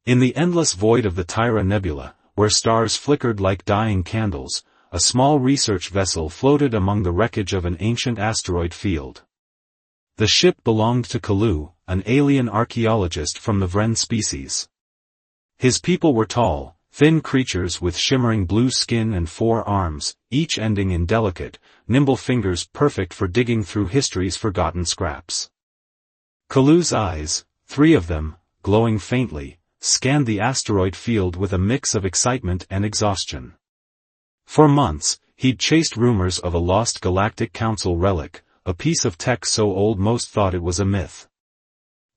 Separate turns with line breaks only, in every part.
In the endless void of the Tyra Nebula, where stars flickered like dying candles, a small research vessel floated among the wreckage of an ancient asteroid field. The ship belonged to Kalu, an alien archaeologist from the Vren species. His people were tall, thin creatures with shimmering blue skin and 4 arms, each ending in delicate, nimble fingers perfect for digging through history's forgotten scraps. Kalu's eyes, 3 of them, glowing faintly, scanned the asteroid field with a mix of excitement and exhaustion. For months, he'd chased rumors of a lost Galactic Council relic, a piece of tech so old most thought it was a myth.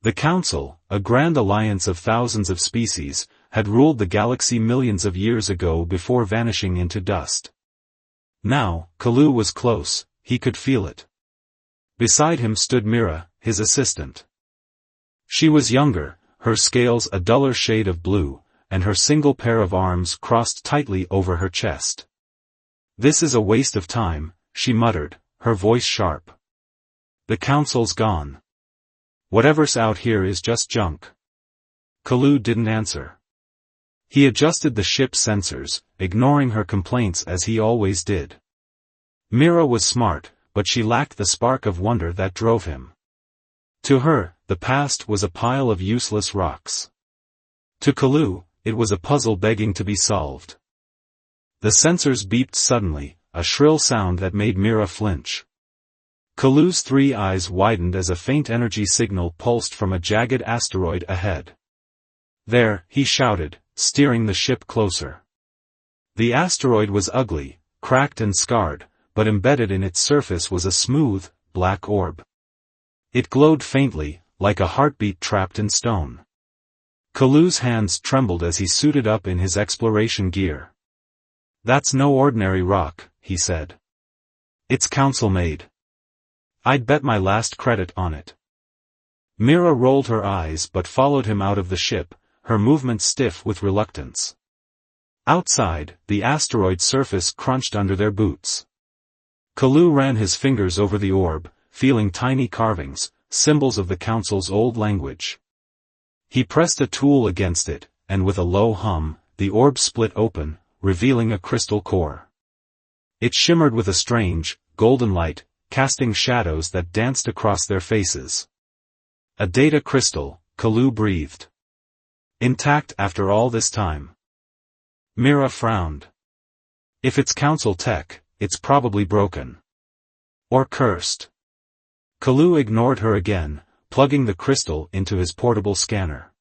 The Council, a grand alliance of thousands of species, had ruled the galaxy millions of years ago before vanishing into dust. Now, Kalu was close, he could feel it. Beside him stood Mira, his assistant. She was younger, her scales a duller shade of blue, and her single pair of arms crossed tightly over her chest. "This is a waste of time," she muttered, her voice sharp. "The Council's gone. Whatever's out here is just junk." Kalu didn't answer. He adjusted the ship's sensors, ignoring her complaints as he always did. Mira was smart, but she lacked the spark of wonder that drove him. To her, the past was a pile of useless rocks. To Kalu, it was a puzzle begging to be solved. The sensors beeped suddenly, a shrill sound that made Mira flinch. Kalu's 3 eyes widened as a faint energy signal pulsed from a jagged asteroid ahead. "There," he shouted, steering the ship closer. The asteroid was ugly, cracked and scarred, but embedded in its surface was a smooth, black orb. It glowed faintly, like a heartbeat trapped in stone. Kalu's hands trembled as he suited up in his exploration gear. "That's no ordinary rock," he said. "It's Council-made. I'd bet my last credit on it." Mira rolled her eyes but followed him out of the ship, her movements stiff with reluctance. Outside, the asteroid surface crunched under their boots. Kalu ran his fingers over the orb, feeling tiny carvings, symbols of the Council's old language. He pressed a tool against it, and with a low hum, the orb split open, revealing a crystal core. It shimmered with a strange, golden light, casting shadows that danced across their faces. "A data crystal," Kalu breathed. "Intact after all this time." Mira frowned. "If it's Council tech, it's probably broken. Or cursed." Kalu ignored her again, plugging the crystal into his portable scanner.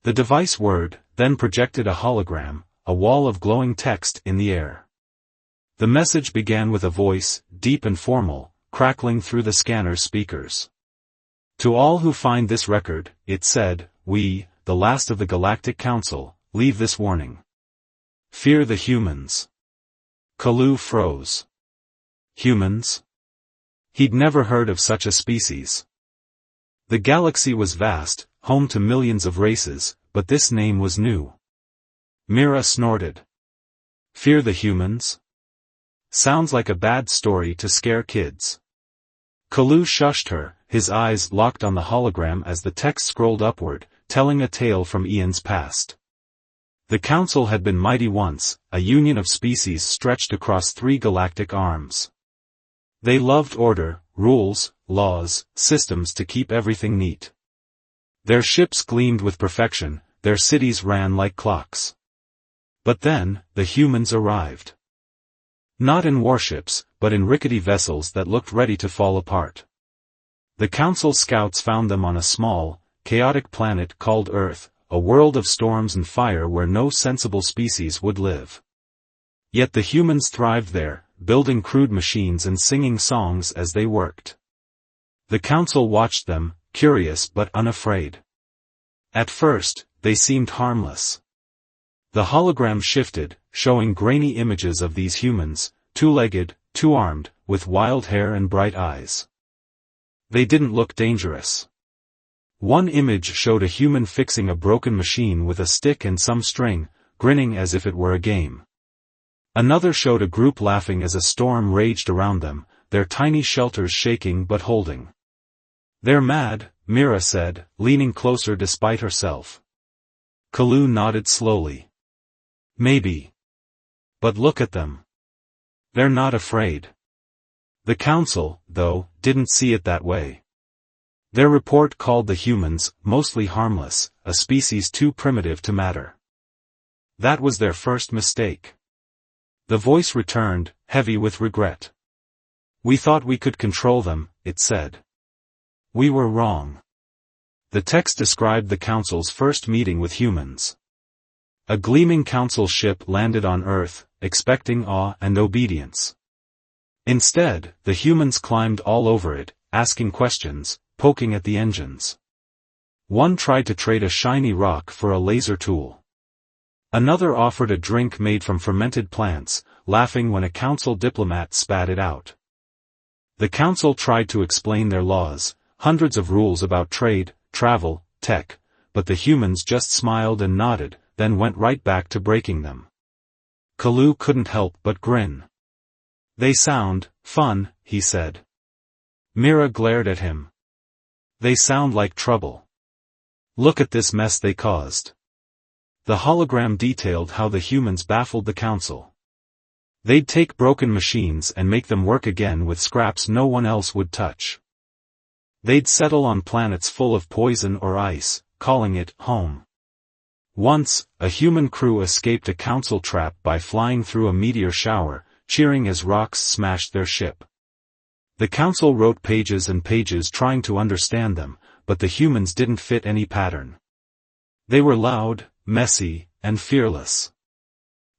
The device whirred, then projected a hologram, a wall of glowing text in the air. The message began with a voice, deep and formal, crackling through the scanner's speakers. "To all who find this record," it said, "we, the last of the Galactic Council, leave this warning. Fear the humans." Kalu froze. Humans? He'd never heard of such a species. The galaxy was vast, home to millions of races, but this name was new. Mira snorted. "Fear the humans? Sounds like a bad story to scare kids." Kalu shushed her, his eyes locked on the hologram as the text scrolled upward, telling a tale from eons past. The Council had been mighty once, a union of species stretched across 3 galactic arms. They loved order, rules, laws, systems to keep everything neat. Their ships gleamed with perfection, their cities ran like clocks. But then, the humans arrived. Not in warships, but in rickety vessels that looked ready to fall apart. The Council scouts found them on a small, chaotic planet called Earth, a world of storms and fire where no sensible species would live. Yet the humans thrived there, building crude machines and singing songs as they worked. The Council watched them, curious but unafraid. At first, they seemed harmless. The hologram shifted, showing grainy images of these humans, 2-legged, 2-armed, with wild hair and bright eyes. They didn't look dangerous. One image showed a human fixing a broken machine with a stick and some string, grinning as if it were a game. Another showed a group laughing as a storm raged around them, their tiny shelters shaking but holding. "They're mad," Mira said, leaning closer despite herself. Kalu nodded slowly. Maybe. But look at them. They're not afraid. The council, though, didn't see it that way. Their report called the humans, mostly harmless, a species too primitive to matter. That was their first mistake. The voice returned, heavy with regret. We thought we could control them, it said. We were wrong. The text described the council's first meeting with humans. A gleaming council ship landed on Earth, expecting awe and obedience. Instead, the humans climbed all over it, asking questions, poking at the engines. One tried to trade a shiny rock for a laser tool. Another offered a drink made from fermented plants, laughing when a council diplomat spat it out. The council tried to explain their laws, hundreds of rules about trade, travel, tech, but the humans just smiled and nodded, then went right back to breaking them. Kalu couldn't help but grin. They sound fun, he said. Mira glared at him. They sound like trouble. Look at this mess they caused. The hologram detailed how the humans baffled the council. They'd take broken machines and make them work again with scraps no one else would touch. They'd settle on planets full of poison or ice, calling it home. Once, a human crew escaped a council trap by flying through a meteor shower, cheering as rocks smashed their ship. The council wrote pages and pages trying to understand them, but the humans didn't fit any pattern. They were loud, messy, and fearless.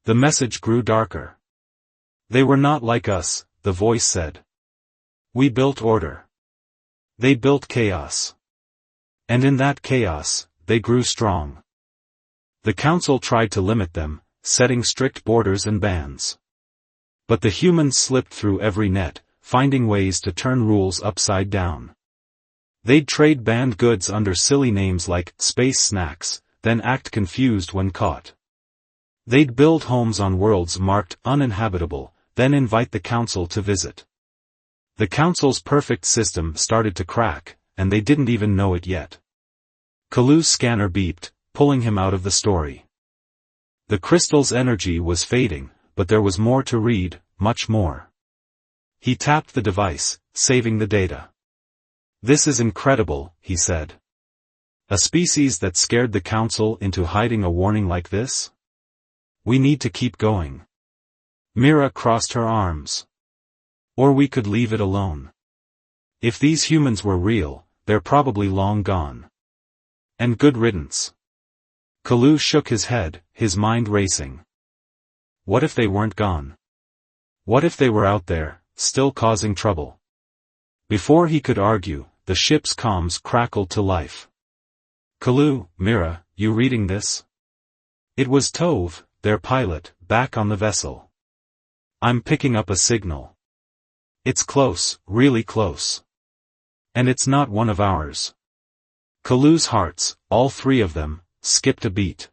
The message grew darker. They were not like us, the voice said. We built order. They built chaos. And in that chaos, they grew strong. The council tried to limit them, setting strict borders and bans. But the humans slipped through every net, finding ways to turn rules upside down. They'd trade banned goods under silly names like space snacks, then act confused when caught. They'd build homes on worlds marked uninhabitable, then invite the council to visit. The council's perfect system started to crack, and they didn't even know it yet. Kalu's scanner beeped, pulling him out of the story. The crystal's energy was fading, but there was more to read, much more. He tapped the device, saving the data. This is incredible, he said. A species that scared the council into hiding a warning like this? We need to keep going. Mira crossed her arms. Or we could leave it alone. If these humans were real, they're probably long gone. And good riddance. Kalu shook his head, his mind racing. What if they weren't gone? What if they were out there, still causing trouble? Before he could argue, the ship's comms crackled to life. Kalu, Mira, you reading this? It was Tove, their pilot, back on the vessel. I'm picking up a signal. It's close, really close. And it's not one of ours. Kalu's hearts, all three of them, skipped a beat.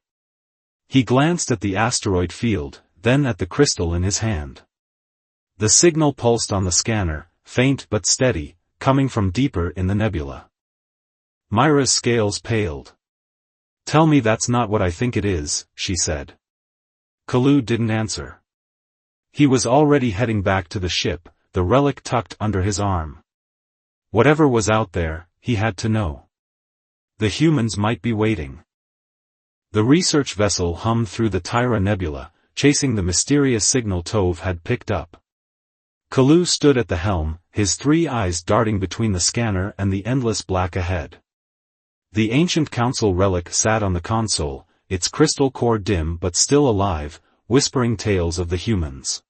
He glanced at the asteroid field, then at the crystal in his hand. The signal pulsed on the scanner, faint but steady, coming from deeper in the nebula. Myra's scales paled. Tell me that's not what I think it is, she said. Kalu didn't answer. He was already heading back to the ship, the relic tucked under his arm. Whatever was out there, he had to know. The humans might be waiting. The research vessel hummed through the Tyra Nebula, chasing the mysterious signal Tove had picked up. Kalu stood at the helm, his three eyes darting between the scanner and the endless black ahead. The ancient council relic sat on the console, its crystal core dim but still alive, whispering tales of the humans.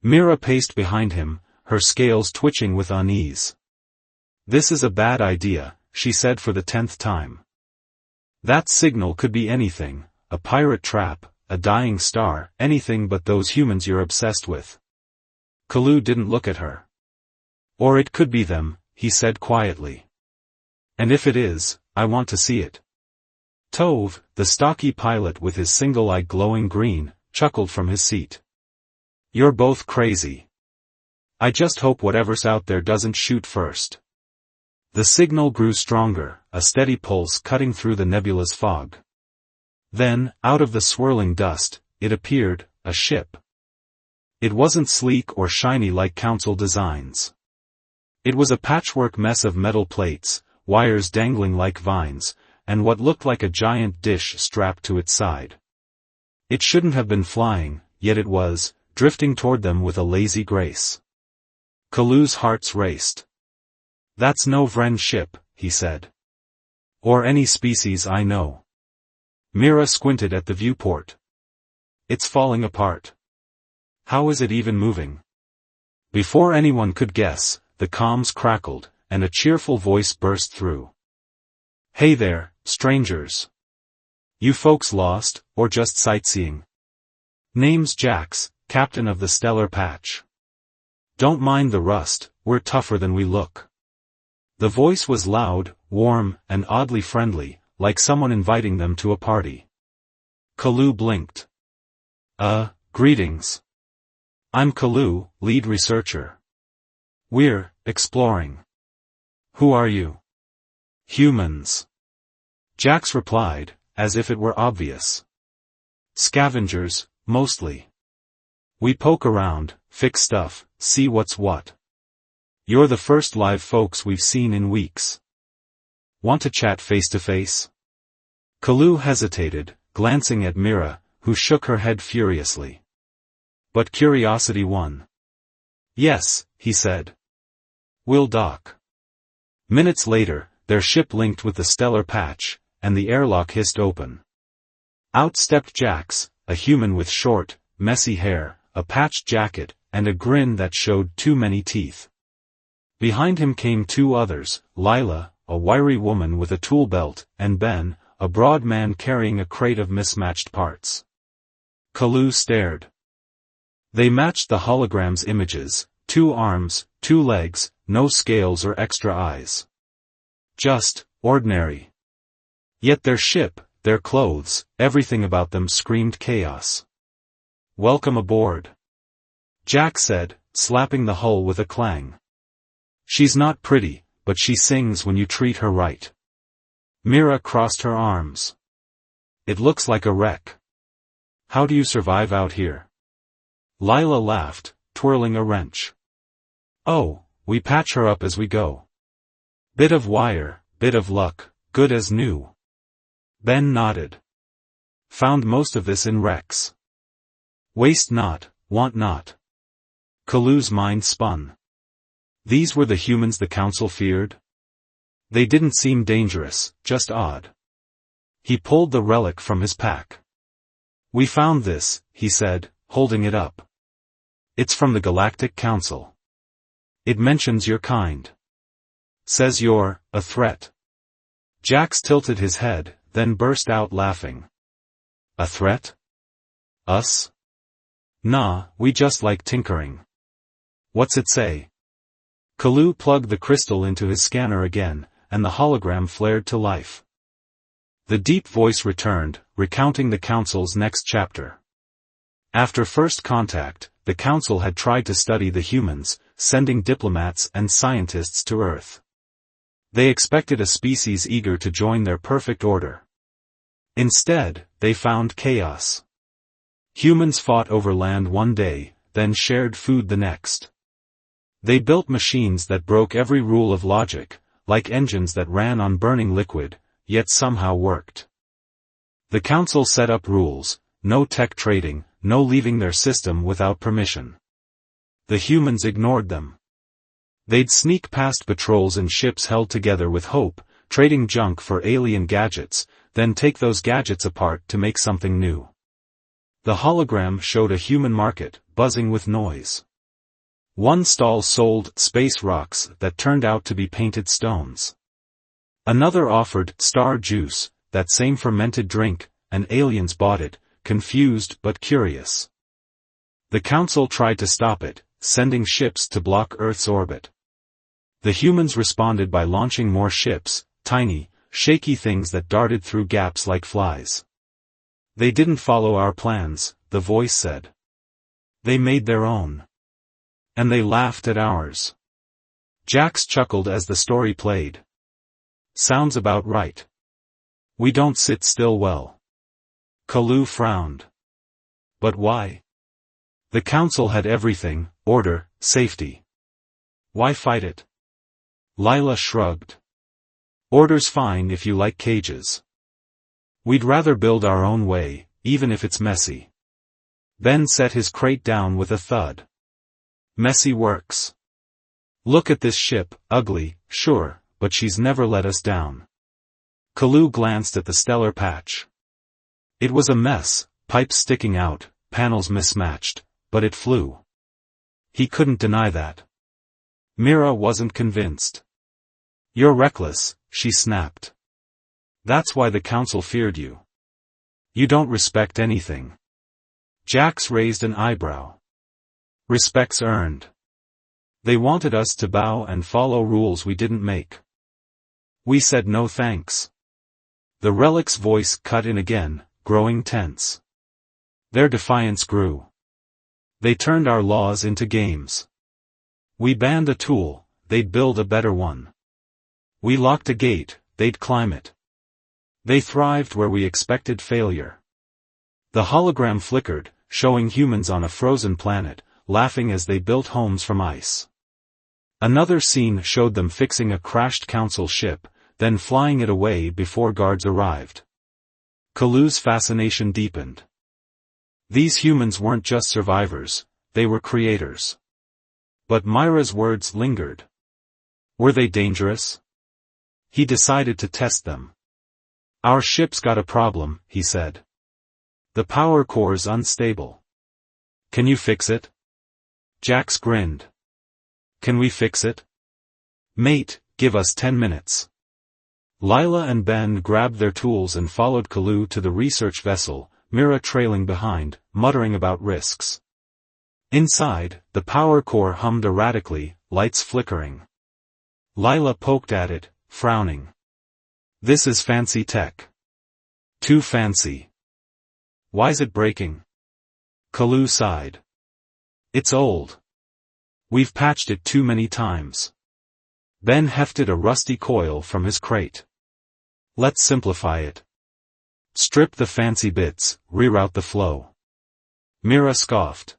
Mira paced behind him, her scales twitching with unease. This is a bad idea, she said for the 10th time. That signal could be anything, a pirate trap, a dying star, anything but those humans you're obsessed with. Kalu didn't look at her. Or it could be them, he said quietly. And if it is, I want to see it. Tove, the stocky pilot with his single eye glowing green, chuckled from his seat. You're both crazy. I just hope whatever's out there doesn't shoot first. The signal grew stronger, a steady pulse cutting through the nebula's fog. Then, out of the swirling dust, it appeared, a ship. It wasn't sleek or shiny like Council designs. It was a patchwork mess of metal plates, wires dangling like vines, and what looked like a giant dish strapped to its side. It shouldn't have been flying, yet it was, drifting toward them with a lazy grace. Kalu's hearts raced. "That's no Vren ship," he said. "Or any species I know." Mira squinted at the viewport. "It's falling apart. How is it even moving?" Before anyone could guess, the comms crackled, and a cheerful voice burst through. "Hey there, strangers. You folks lost, or just sightseeing? Name's Jax, captain of the Stellar Patch. Don't mind the rust, we're tougher than we look." The voice was loud, warm, and oddly friendly, like someone inviting them to a party. Kalu blinked. Greetings. I'm Kalu, lead researcher. We're exploring." "Who are you?" "Humans." Jax replied, as if it were obvious. "Scavengers, mostly. We poke around, fix stuff, see what's what. You're the first live folks we've seen in weeks. Want to chat face to face?" Kalu hesitated, glancing at Mira, who shook her head furiously. But curiosity won. "Yes," he said. "We'll dock." Minutes later, their ship linked with the stellar patch, and the airlock hissed open. Out stepped Jax, a human with short, messy hair, a patched jacket, and a grin that showed too many teeth. Behind him came two others, Lila, a wiry woman with a tool belt, and Ben, a broad man carrying a crate of mismatched parts. Kalu stared. They matched the hologram's images: 2 arms, 2 legs, no scales or extra eyes. Just, ordinary. Yet their ship, their clothes, everything about them screamed chaos. "Welcome aboard," Jack said, slapping the hull with a clang. "She's not pretty, but she sings when you treat her right." Mira crossed her arms. "It looks like a wreck. How do you survive out here?" Lila laughed, twirling a wrench. "Oh, we patch her up as we go. Bit of wire, bit of luck, good as new." Ben nodded. "Found most of this in wrecks. Waste not, want not." Kalu's mind spun. These were the humans the Council feared? They didn't seem dangerous, just odd. He pulled the relic from his pack. "We found this," he said, holding it up. "It's from the Galactic Council. It mentions your kind. Says you're a threat." Jax tilted his head, then burst out laughing. "A threat? Us? Nah, we just like tinkering. What's it say?" Kalu plugged the crystal into his scanner again, and the hologram flared to life. The deep voice returned, recounting the Council's next chapter. After first contact, the Council had tried to study the humans, sending diplomats and scientists to Earth. They expected a species eager to join their perfect order. Instead, they found chaos. Humans fought over land one day, then shared food the next. They built machines that broke every rule of logic, like engines that ran on burning liquid, yet somehow worked. The Council set up rules: no tech trading, no leaving their system without permission. The humans ignored them. They'd sneak past patrols and ships held together with hope, trading junk for alien gadgets, then take those gadgets apart to make something new. The hologram showed a human market, buzzing with noise. One stall sold space rocks that turned out to be painted stones. Another offered star juice, that same fermented drink, and aliens bought it, confused but curious. The Council tried to stop it, sending ships to block Earth's orbit. The humans responded by launching more ships, tiny, shaky things that darted through gaps like flies. "They didn't follow our plans," the voice said. "They made their own. And they laughed at ours." Jax chuckled as the story played. "Sounds about right. We don't sit still well. Kalu frowned. But why? The council had everything: order, safety. Why fight it? Lila shrugged. Order's fine if you like cages. We'd rather build our own way, even if it's messy. Ben set his crate down with a thud. Messy works. Look at this ship, ugly, sure, but she's never let us down. Kalu glanced at the stellar patch. It was a mess, pipes sticking out, panels mismatched, but it flew. He couldn't deny that. Mira wasn't convinced. You're reckless, she snapped. That's why the council feared you. You don't respect anything. Jax raised an eyebrow. Respect's earned. They wanted us to bow and follow rules we didn't make. We said no thanks. The relic's voice cut in again, growing tense. Their defiance grew. They turned our laws into games. We banned a tool, they'd build a better one. We locked a gate, they'd climb it. They thrived where we expected failure. The hologram flickered, showing humans on a frozen planet, laughing as they built homes from ice. Another scene showed them fixing a crashed council ship, then flying it away before guards arrived. Kalu's fascination deepened. These humans weren't just survivors, they were creators. But Myra's words lingered. Were they dangerous? He decided to test them. Our ship's got a problem, he said. The power core's unstable. Can you fix it? Jax grinned. Can we fix it? Mate, give us 10 minutes. Lila and Ben grabbed their tools and followed Kalu to the research vessel, Mira trailing behind, muttering about risks. Inside, the power core hummed erratically, lights flickering. Lila poked at it, frowning. This is fancy tech. Too fancy. Why's it breaking? Kalu sighed. It's old. We've patched it too many times. Ben hefted a rusty coil from his crate. Let's simplify it. Strip the fancy bits, reroute the flow. Mira scoffed.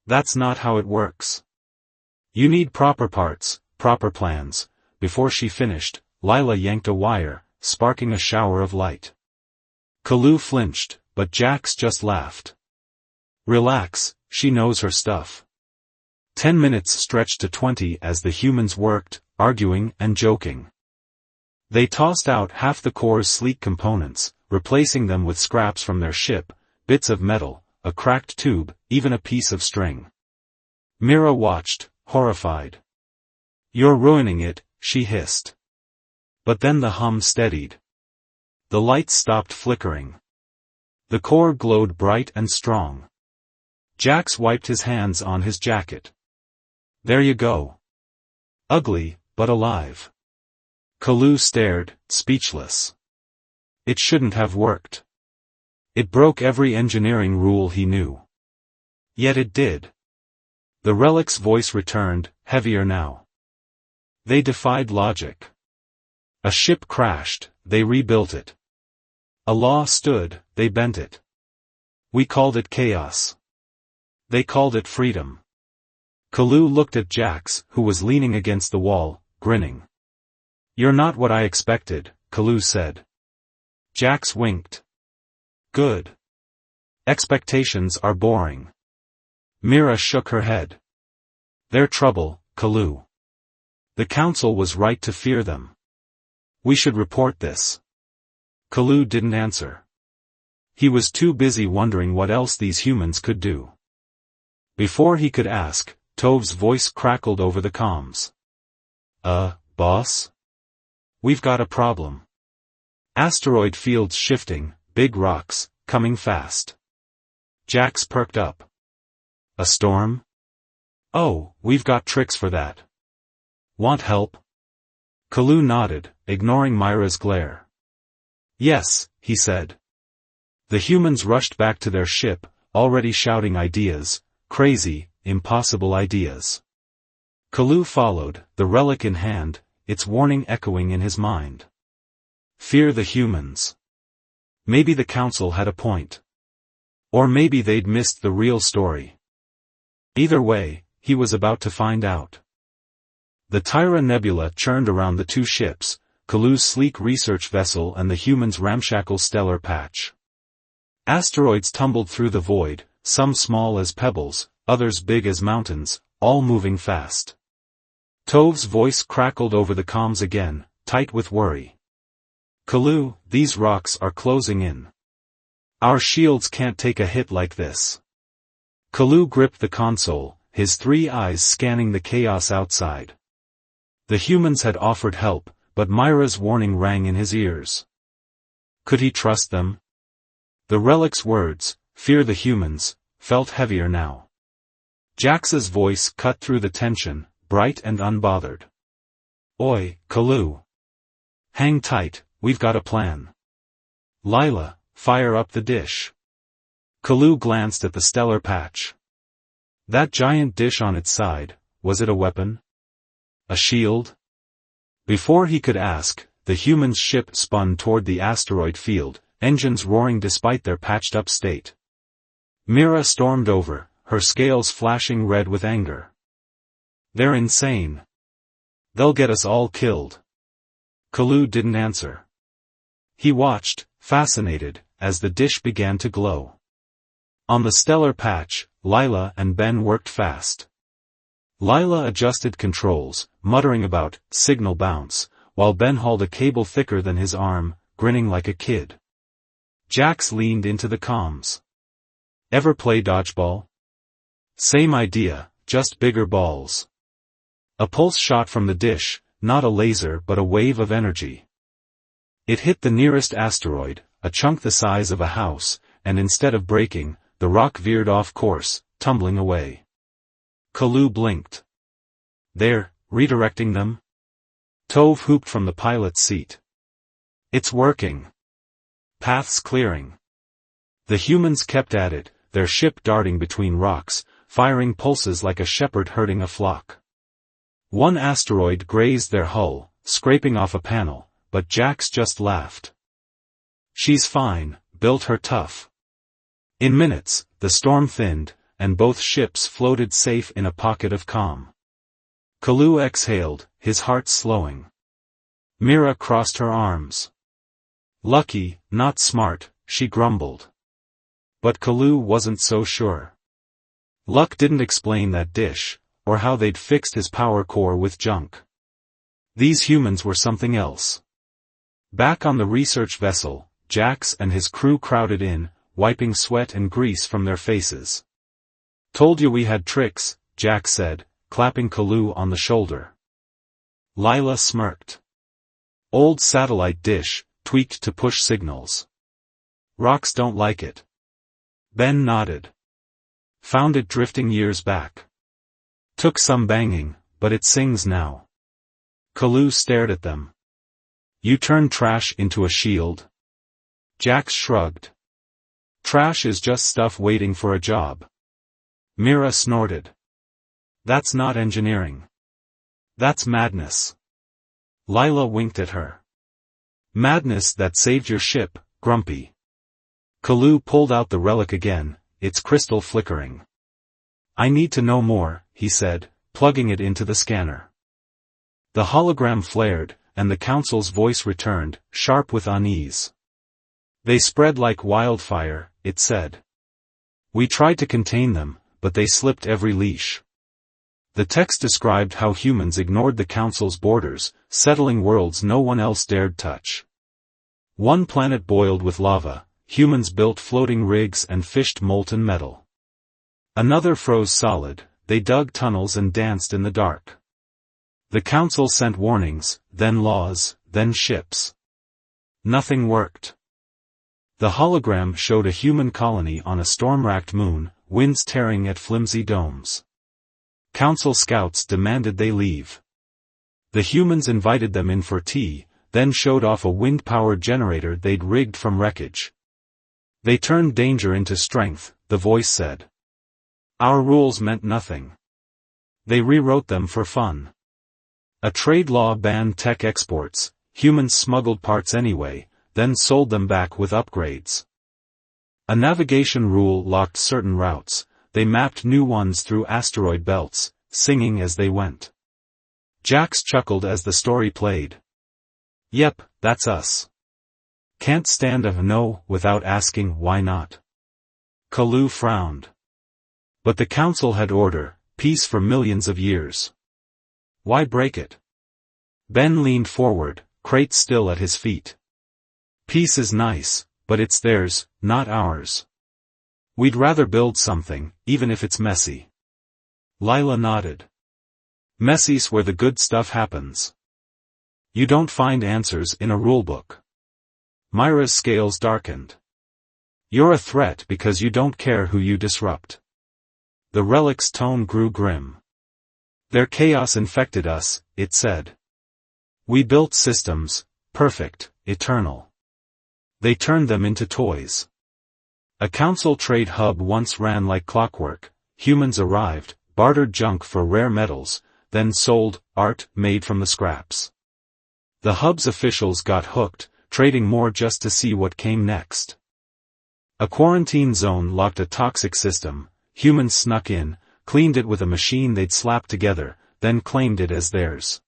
That's not how it works. You need proper parts, proper plans. Before she finished, Lila yanked a wire, sparking a shower of light. Kalu flinched, but Jax just laughed. Relax, she knows her stuff. 10 minutes stretched to 20 as the humans worked, arguing and joking. They tossed out half the core's sleek components, replacing them with scraps from their ship, bits of metal, a cracked tube, even a piece of string. Mira watched, horrified. You're ruining it, she hissed. But then the hum steadied. The lights stopped flickering. The core glowed bright and strong. Jax wiped his hands on his jacket. There you go. Ugly, but alive. Kalu stared, speechless. It shouldn't have worked. It broke every engineering rule he knew. Yet it did. The relic's voice returned, heavier now. They defied logic. A ship crashed, they rebuilt it. A law stood, they bent it. We called it chaos. They called it freedom. Kalu looked at Jax, who was leaning against the wall, grinning. You're not what I expected, Kalu said. Jax winked. Good. Expectations are boring. Mira shook her head. They're trouble, Kalu. The council was right to fear them. We should report this. Kalu didn't answer. He was too busy wondering what else these humans could do. Before he could ask, Tov's voice crackled over the comms. Boss? We've got a problem. Asteroid fields shifting, big rocks, coming fast. Jax perked up. A storm? Oh, we've got tricks for that. Want help? Kalu nodded, ignoring Myra's glare. Yes, he said. The humans rushed back to their ship, already shouting ideas, crazy, impossible ideas. Kalu followed, the relic in hand, its warning echoing in his mind. Fear the humans. Maybe the council had a point. Or maybe they'd missed the real story. Either way, he was about to find out. The Tyra Nebula churned around the two ships, Kalu's sleek research vessel and the humans' ramshackle stellar patch. Asteroids tumbled through the void, some small as pebbles, others big as mountains, all moving fast. Tov's voice crackled over the comms again, tight with worry. Kalu, these rocks are closing in. Our shields can't take a hit like this. Kalu gripped the console, his three eyes scanning the chaos outside. The humans had offered help, but Myra's warning rang in his ears. Could he trust them? The relic's words, fear the humans, felt heavier now. Jax's voice cut through the tension, bright and unbothered. Oi, Kalu. Hang tight, we've got a plan. Lila, fire up the dish. Kalu glanced at the stellar patch. That giant dish on its side, was it a weapon? A shield? Before he could ask, the human's ship spun toward the asteroid field, engines roaring despite their patched-up state. Mira stormed over, her scales flashing red with anger. They're insane. They'll get us all killed. Kalu didn't answer. He watched, fascinated, as the dish began to glow. On the stellar patch, Lila and Ben worked fast. Lila adjusted controls, muttering about signal bounce, while Ben hauled a cable thicker than his arm, grinning like a kid. Jax leaned into the comms. Ever play dodgeball? Same idea, just bigger balls. A pulse shot from the dish, not a laser but a wave of energy. It hit the nearest asteroid, a chunk the size of a house, and instead of breaking, the rock veered off course, tumbling away. Kalu blinked. They're redirecting them? Tove whooped from the pilot's seat. It's working. Paths clearing. The humans kept at it, their ship darting between rocks, firing pulses like a shepherd herding a flock. One asteroid grazed their hull, scraping off a panel, but Jax just laughed. She's fine, built her tough. In minutes, the storm thinned, and both ships floated safe in a pocket of calm. Kalu exhaled, his heart slowing. Mira crossed her arms. Lucky, not smart, she grumbled. But Kalu wasn't so sure. Luck didn't explain that dish, or how they'd fixed his power core with junk. These humans were something else. Back on the research vessel, Jax and his crew crowded in, wiping sweat and grease from their faces. Told you we had tricks, Jax said, clapping Kalu on the shoulder. Lila smirked. Old satellite dish, tweaked to push signals. Rocks don't like it. Ben nodded. Found it drifting years back. Took some banging, but it sings now. Kalu stared at them. You turn trash into a shield? Jax shrugged. Trash is just stuff waiting for a job. Mira snorted. That's not engineering. That's madness. Lila winked at her. Madness that saved your ship, Grumpy. Kalu pulled out the relic again, its crystal flickering. I need to know more, he said, plugging it into the scanner. The hologram flared, and the council's voice returned, sharp with unease. They spread like wildfire, it said. We tried to contain them, but they slipped every leash. The text described how humans ignored the council's borders, settling worlds no one else dared touch. One planet boiled with lava, humans built floating rigs and fished molten metal. Another froze solid, they dug tunnels and danced in the dark. The council sent warnings, then laws, then ships. Nothing worked. The hologram showed a human colony on a storm-racked moon, winds tearing at flimsy domes. Council scouts demanded they leave. The humans invited them in for tea, then showed off a wind-powered generator they'd rigged from wreckage. They turned danger into strength, the voice said. Our rules meant nothing. They rewrote them for fun. A trade law banned tech exports, humans smuggled parts anyway, then sold them back with upgrades. A navigation rule locked certain routes, they mapped new ones through asteroid belts, singing as they went. Jax chuckled as the story played. Yep, that's us. Can't stand a no without asking why not. Kalu frowned. But the council had order, peace for millions of years. Why break it? Ben leaned forward, crate still at his feet. Peace is nice, but it's theirs, not ours. We'd rather build something, even if it's messy. Lila nodded. Messy's where the good stuff happens. You don't find answers in a rulebook. Myra's scales darkened. You're a threat because you don't care who you disrupt. The relic's tone grew grim. Their chaos infected us, it said. We built systems, perfect, eternal. They turned them into toys. A council trade hub once ran like clockwork. Humans arrived, bartered junk for rare metals, then sold art made from the scraps. The hub's officials got hooked, trading more just to see what came next. A quarantine zone locked a toxic system. Humans snuck in, cleaned it with a machine they'd slapped together, then claimed it as theirs.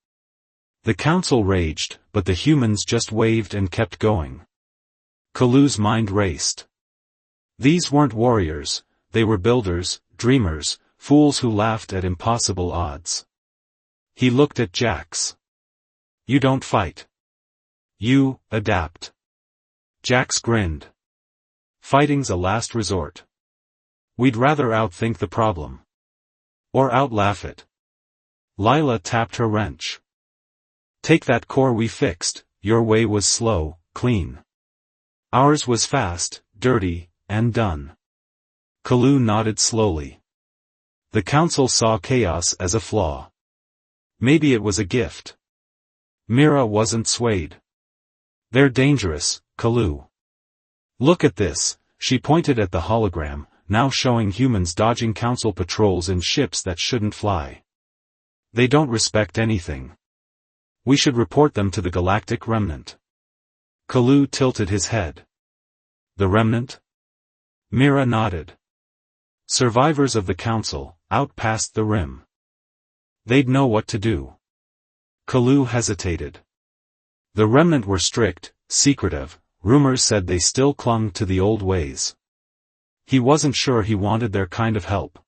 The council raged, but the humans just waved and kept going. Kalu's mind raced. These weren't warriors, they were builders, dreamers, fools who laughed at impossible odds. He looked at Jax. You don't fight. You adapt. Jax grinned. Fighting's a last resort. We'd rather outthink the problem. Or outlaugh it. Lila tapped her wrench. Take that core we fixed, your way was slow, clean. Ours was fast, dirty, and done. Kalu nodded slowly. The council saw chaos as a flaw. Maybe it was a gift. Mira wasn't swayed. They're dangerous, Kalu. Look at this, she pointed at the hologram, now showing humans dodging council patrols in ships that shouldn't fly. They don't respect anything. We should report them to the Galactic Remnant. Kalu tilted his head. The Remnant? Mira nodded. Survivors of the council, out past the rim. They'd know what to do. Kalu hesitated. The Remnant were strict, secretive, rumors said they still clung to the old ways. He wasn't sure he wanted their kind of help.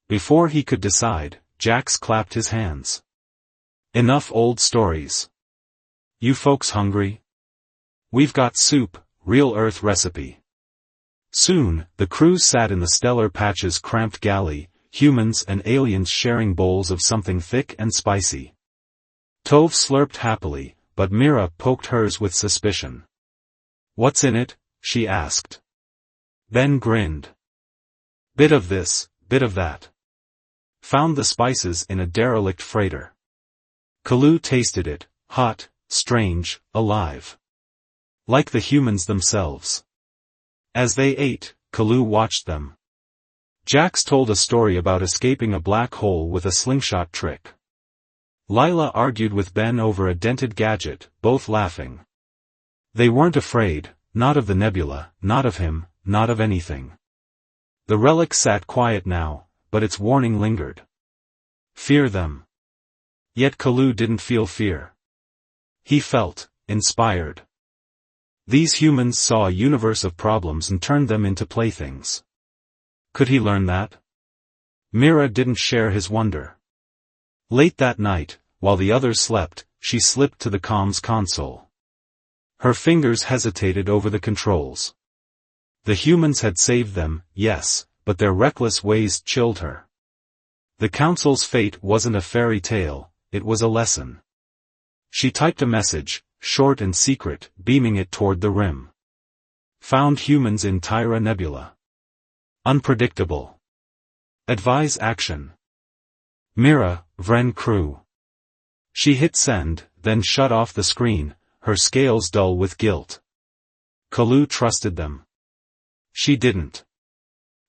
Before he could decide, Jax clapped his hands. Enough old stories. You folks hungry? We've got soup, real Earth recipe. Soon, the crews sat in the stellar patch's cramped galley, humans and aliens sharing bowls of something thick and spicy. Tove slurped happily, but Mira poked hers with suspicion. What's in it? She asked. Ben grinned. Bit of this, bit of that. Found the spices in a derelict freighter. Kalu tasted it, hot, strange, alive. Like the humans themselves. As they ate, Kalu watched them. Jax told a story about escaping a black hole with a slingshot trick. Lila argued with Ben over a dented gadget, both laughing. They weren't afraid, not of the nebula, not of him, not of anything. The relic sat quiet now, but its warning lingered. Fear them. Yet Kalu didn't feel fear. He felt inspired. These humans saw a universe of problems and turned them into playthings. Could he learn that? Mira didn't share his wonder. Late that night, while the others slept, she slipped to the comms console. Her fingers hesitated over the controls. The humans had saved them, yes, but their reckless ways chilled her. The council's fate wasn't a fairy tale, it was a lesson. She typed a message, short and secret, beaming it toward the rim. Found humans in Tyra Nebula. Unpredictable. Advise action. Mira, Vren crew. She hit send, then shut off the screen, her scales dull with guilt. Kalu trusted them. She didn't.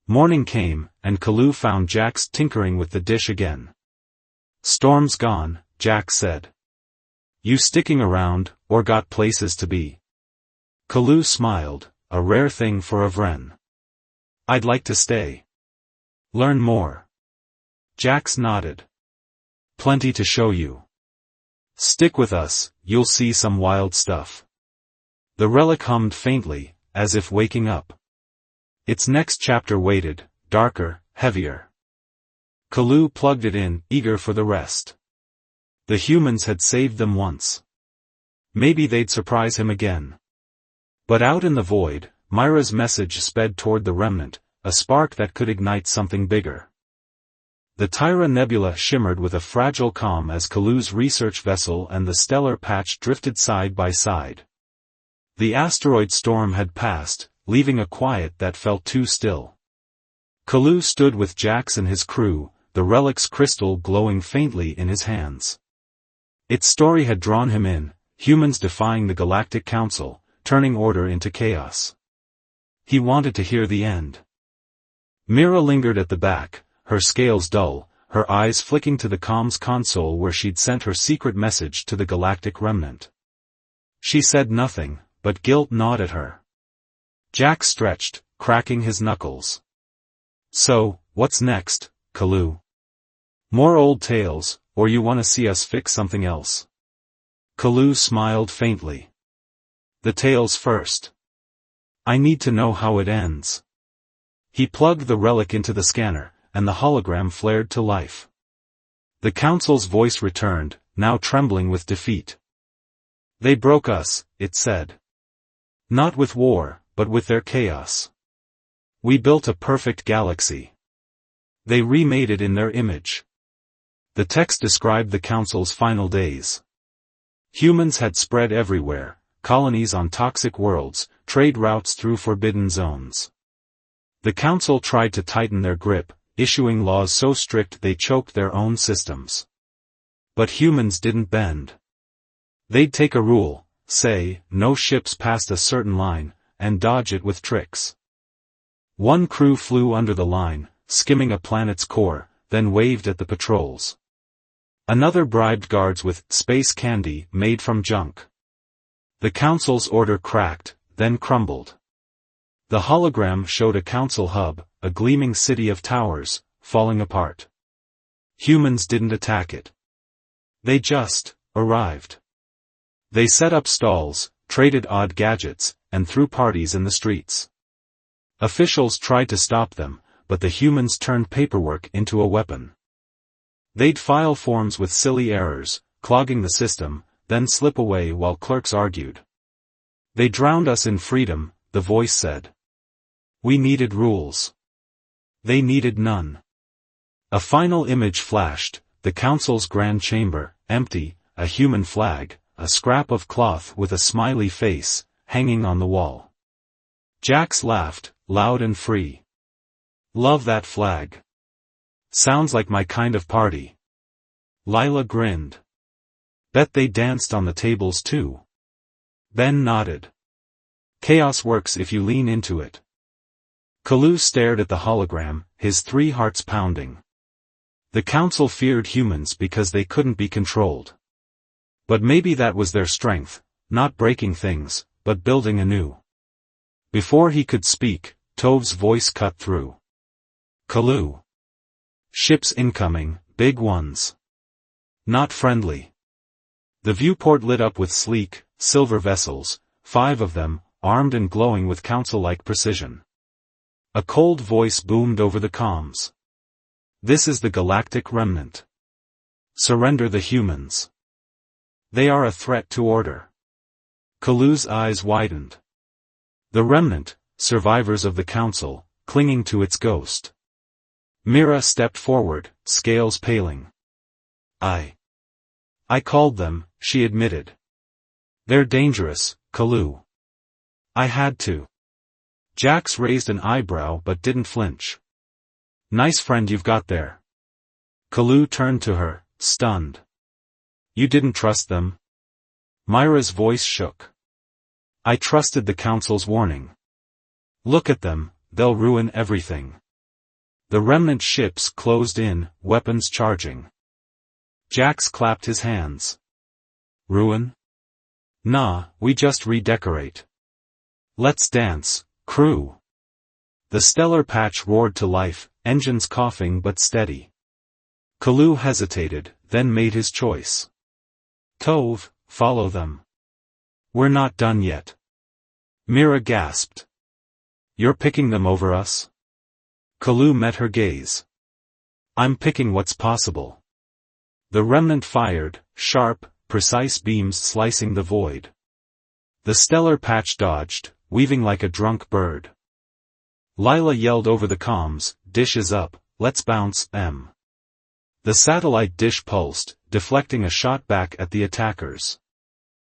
Morning came, and Kalu found Jax tinkering with the dish again. Storm's gone, Jax said. You sticking around, or got places to be? Kalu smiled, a rare thing for a Vren. I'd like to stay. Learn more. Jax nodded. Plenty to show you. Stick with us, you'll see some wild stuff. The relic hummed faintly, as if waking up. Its next chapter waited, darker, heavier. Kalu plugged it in, eager for the rest. The humans had saved them once. Maybe they'd surprise him again. But out in the void, Myra's message sped toward the remnant, a spark that could ignite something bigger. The Tyra Nebula shimmered with a fragile calm as Kalu's research vessel and the stellar patch drifted side by side. The asteroid storm had passed, leaving a quiet that felt too still. Kalu stood with Jax and his crew, the relic's crystal glowing faintly in his hands. Its story had drawn him in, humans defying the Galactic Council, turning order into chaos. He wanted to hear the end. Mira lingered at the back, her scales dull, her eyes flicking to the comms console where she'd sent her secret message to the Galactic Remnant. She said nothing, but guilt gnawed at her. Jack stretched, cracking his knuckles. So, what's next, Kalu? More old tales, or you want to see us fix something else? Kalu smiled faintly. The tales first. I need to know how it ends. He plugged the relic into the scanner, and the hologram flared to life. The council's voice returned, now trembling with defeat. They broke us, it said. Not with war, but with their chaos. We built a perfect galaxy. They remade it in their image. The text described the council's final days. Humans had spread everywhere, colonies on toxic worlds, trade routes through forbidden zones. The council tried to tighten their grip, issuing laws so strict they choked their own systems. But humans didn't bend. They'd take a rule, say, no ships past a certain line, and dodge it with tricks. One crew flew under the line, skimming a planet's core, then waved at the patrols. Another bribed guards with space candy made from junk. The council's order cracked, then crumbled. The hologram showed a council hub, a gleaming city of towers, falling apart. Humans didn't attack it. They just arrived. They set up stalls, traded odd gadgets, and threw parties in the streets. Officials tried to stop them, but the humans turned paperwork into a weapon. They'd file forms with silly errors, clogging the system, then slip away while clerks argued. They drowned us in freedom, the voice said. We needed rules. They needed none. A final image flashed, the council's grand chamber, empty, a human flag, a scrap of cloth with a smiley face, hanging on the wall. Jax laughed, loud and free. Love that flag. Sounds like my kind of party. Lila grinned. Bet they danced on the tables too. Ben nodded. Chaos works if you lean into it. Kalu stared at the hologram, his 3 hearts pounding. The council feared humans because they couldn't be controlled. But maybe that was their strength, not breaking things, but building anew. Before he could speak, Tov's voice cut through. Kalu. Ships incoming, big ones. Not friendly. The viewport lit up with sleek, silver vessels, 5 of them, armed and glowing with council-like precision. A cold voice boomed over the comms. This is the Galactic Remnant. Surrender the humans. They are a threat to order. Kalu's eyes widened. The Remnant, survivors of the Council, clinging to its ghost. Mira stepped forward, scales paling. I called them, she admitted. They're dangerous, Kalu. I had to. Jax raised an eyebrow but didn't flinch. Nice friend you've got there. Kalu turned to her, stunned. You didn't trust them? Myra's voice shook. I trusted the Council's warning. Look at them, they'll ruin everything. The remnant ships closed in, weapons charging. Jax clapped his hands. Ruin? Nah, we just redecorate. Let's dance, crew. The stellar patch roared to life, engines coughing but steady. Kalu hesitated, then made his choice. Tove, follow them. We're not done yet. Mira gasped. You're picking them over us? Kalu met her gaze. I'm picking what's possible. The remnant fired, sharp, precise beams slicing the void. The stellar patch dodged, weaving like a drunk bird. Lila yelled over the comms, "Dish is up, let's bounce, M." The satellite dish pulsed, deflecting a shot back at the attackers.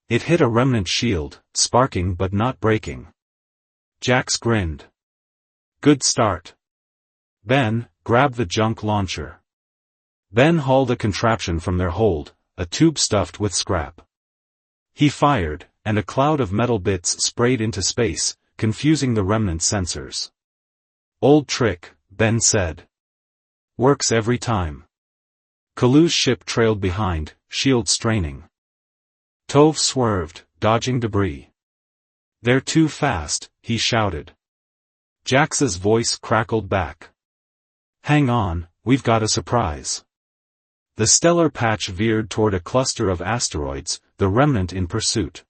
It hit a remnant shield, sparking but not breaking. Jax grinned. Good start. Ben, grab the junk launcher. Ben hauled a contraption from their hold, a tube stuffed with scrap. He fired, and a cloud of metal bits sprayed into space, confusing the remnant sensors. Old trick, Ben said. Works every time. Kalu's ship trailed behind, shield straining. Tove swerved, dodging debris. They're too fast, he shouted. Jax's voice crackled back. Hang on, we've got a surprise. The stellar patch veered toward a cluster of asteroids, the remnant in pursuit.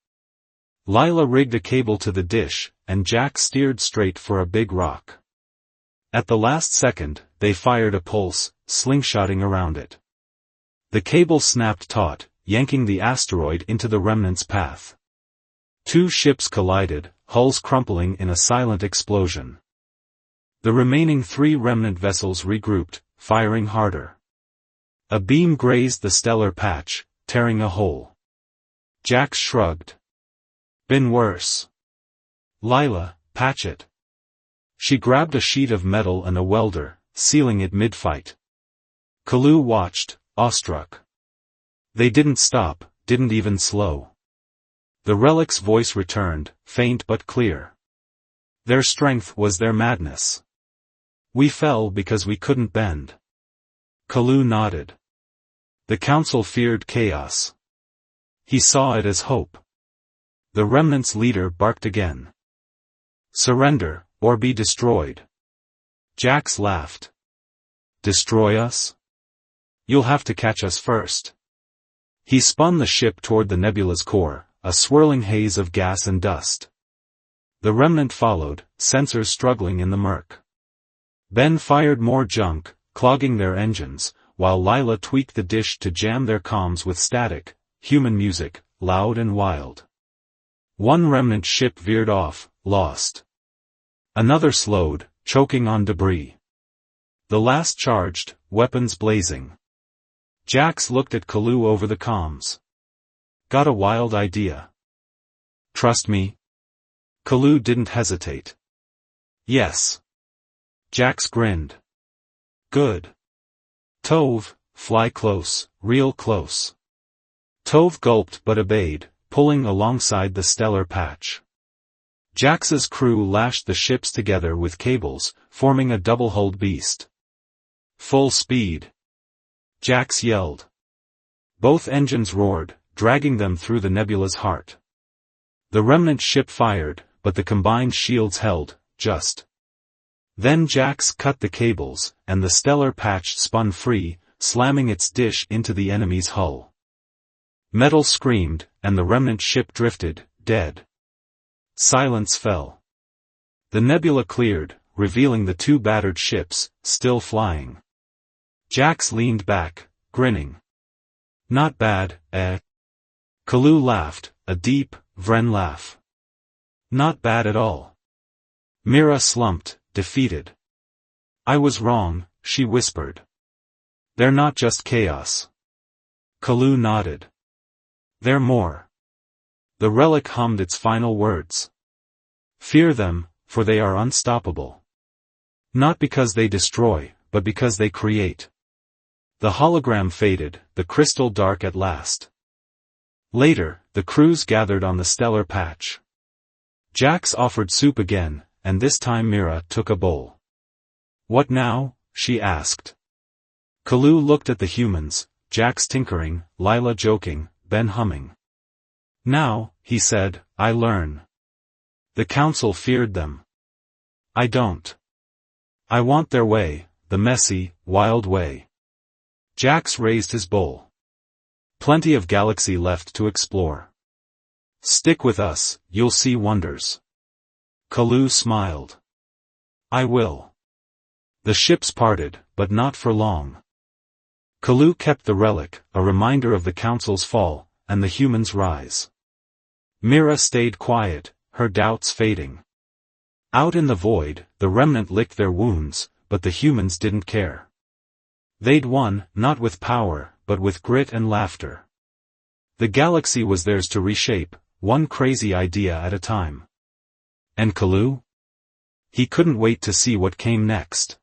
Lila rigged a cable to the dish, and Jax steered straight for a big rock. At the last second, they fired a pulse, slingshotting around it. The cable snapped taut, yanking the asteroid into the remnant's path. Two ships collided, hulls crumpling in a silent explosion. The remaining 3 remnant vessels regrouped, firing harder. A beam grazed the stellar patch, tearing a hole. Jax shrugged. Been worse. Lila, patch it. She grabbed a sheet of metal and a welder, sealing it mid-fight. Kalu watched, awestruck. They didn't stop, didn't even slow. The relic's voice returned, faint but clear. Their strength was their madness. We fell because we couldn't bend. Kalu nodded. The council feared chaos. He saw it as hope. The remnant's leader barked again. Surrender, or be destroyed. Jax laughed. Destroy us? You'll have to catch us first. He spun the ship toward the nebula's core, a swirling haze of gas and dust. The remnant followed, sensors struggling in the murk. Ben fired more junk, clogging their engines, while Lila tweaked the dish to jam their comms with static, human music, loud and wild. One remnant ship veered off, lost. Another slowed, choking on debris. The last charged, weapons blazing. Jax looked at Kalu over the comms. Got a wild idea. Trust me? Kalu didn't hesitate. Yes. Jax grinned. Good. Tove, fly close, real close. Tove gulped but obeyed, pulling alongside the stellar patch. Jax's crew lashed the ships together with cables, forming a double-hulled beast. Full speed. Jax yelled. Both engines roared, dragging them through the nebula's heart. The remnant ship fired, but the combined shields held, just. Then Jax cut the cables, and the stellar patch spun free, slamming its dish into the enemy's hull. Metal screamed, and the remnant ship drifted, dead. Silence fell. The nebula cleared, revealing the 2 battered ships, still flying. Jax leaned back, grinning. Not bad, eh? Kalu laughed, a deep, Vren laugh. Not bad at all. Mira slumped, defeated. I was wrong, she whispered. They're not just chaos. Kalu nodded. They're more. The relic hummed its final words. Fear them, for they are unstoppable. Not because they destroy, but because they create. The hologram faded, the crystal dark at last. Later, the crews gathered on the stellar patch. Jax offered soup again, and this time Mira took a bowl. What now? She asked. Kalu looked at the humans, Jax tinkering, Lila joking, Ben humming. Now, he said, I learn. The council feared them. I don't. I want their way, the messy, wild way. Jax raised his bowl. Plenty of galaxy left to explore. Stick with us, you'll see wonders. Kalu smiled. I will. The ships parted, but not for long. Kalu kept the relic, a reminder of the council's fall, and the humans' rise. Mira stayed quiet, her doubts fading. Out in the void, the remnant licked their wounds, but the humans didn't care. They'd won, not with power, but with grit and laughter. The galaxy was theirs to reshape, one crazy idea at a time. And Kalu? He couldn't wait to see what came next.